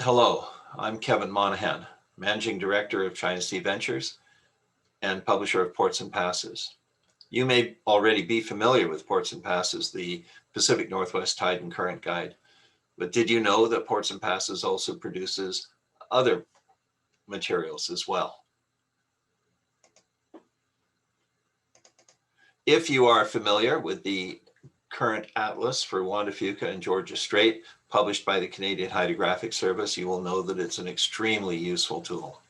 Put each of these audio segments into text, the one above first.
Hello, I'm Kevin Monahan, Managing Director of China Sea Ventures and publisher of Ports and Passes. You may already be familiar with Ports and Passes, the Pacific Northwest Tide and Current Guide, but did you know that Ports and Passes also produces other materials as well? If you are familiar with the Current Atlas for Juan de Fuca and Georgia Strait, published by the Canadian Hydrographic Service, you will know that it's an extremely useful tool.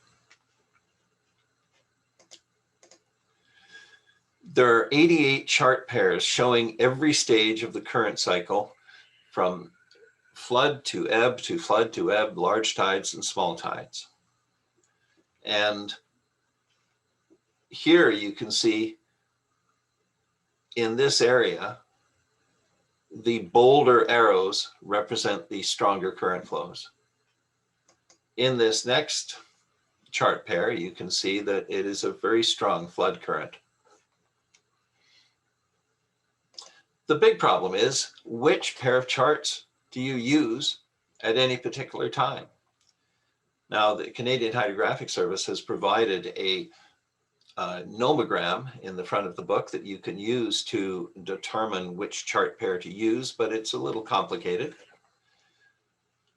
There are 88 chart pairs showing every stage of the current cycle, from flood to ebb to flood to ebb, large tides and small tides. And here you can see in this area, the bolder arrows represent the stronger current flows. In this next chart pair, you can see that it is a very strong flood current. The big problem is, which pair of charts do you use at any particular time? Now, the Canadian Hydrographic Service has provided a nomogram in the front of the book that you can use to determine which chart pair to use, but it's a little complicated.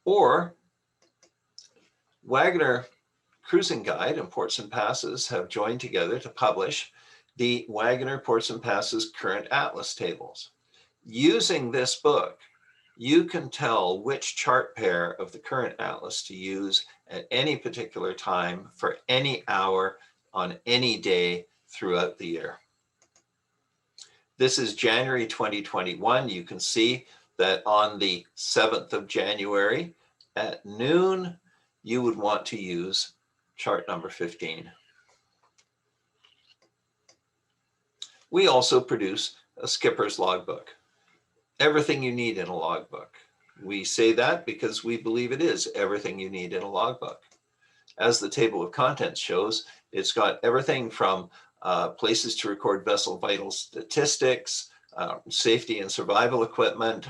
Or Wagner Cruising Guide and Ports and Passes have joined together to publish the Wagner Ports and Passes Current Atlas tables. Using this book, you can tell which chart pair of the Current Atlas to use at any particular time for any hour on any day throughout the year. This is January 2021. You can see that on the 7th of January at noon, you would want to use chart number 15. We also produce a skipper's logbook. Everything you need in a logbook. We say that because we believe it is everything you need in a logbook. As the table of contents shows, it's got everything from places to record vessel vital statistics, safety and survival equipment,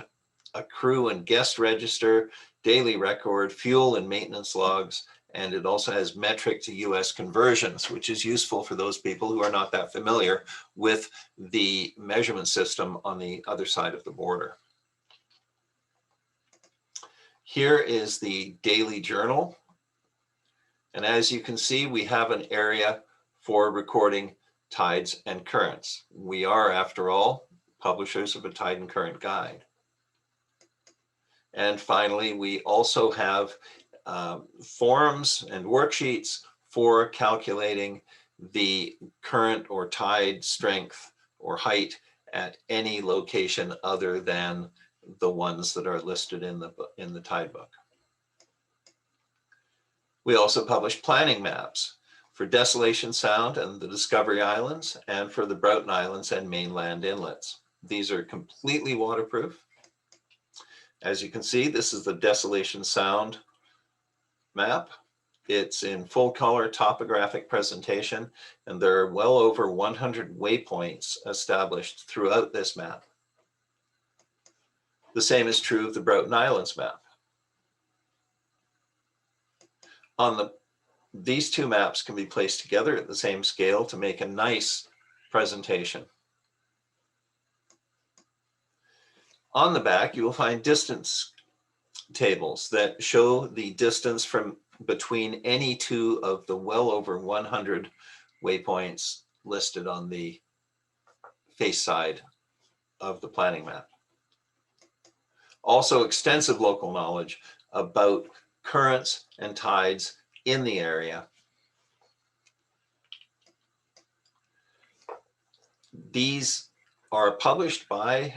a crew and guest register, daily record, fuel and maintenance logs, and it also has metric to US conversions, which is useful for those people who are not that familiar with the measurement system on the other side of the border. Here is the daily journal. And as you can see, we have an area for recording tides and currents. We are, after all, publishers of a tide and current guide. And finally, we also have forms and worksheets for calculating the current or tide strength or height at any location other than the ones that are listed in the tide book. We also publish planning maps for Desolation Sound and the Discovery Islands, and for the Broughton Islands and Mainland Inlets. These are completely waterproof. As you can see, this is the Desolation Sound map. It's in full color topographic presentation, and there are well over 100 waypoints established throughout this map. The same is true of the Broughton Islands map. These two maps can be placed together at the same scale to make a nice presentation. On the back, you will find distance tables that show the distance from between any two of the well over 100 waypoints listed on the face side of the planning map. Also, extensive local knowledge about currents and tides in the area. These are published by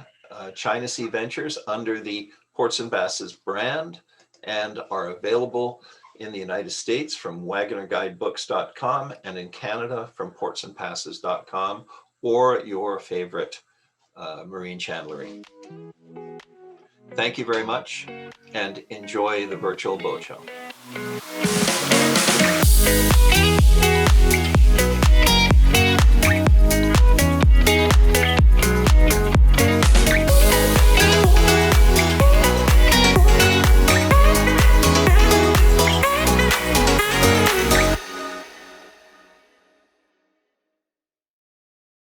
China Sea Ventures under the Ports and Passes brand and are available in the United States from WagnerGuidebooks.com and in Canada from portsandpasses.com or your favorite marine chandlery. Thank you very much and enjoy the virtual boat show.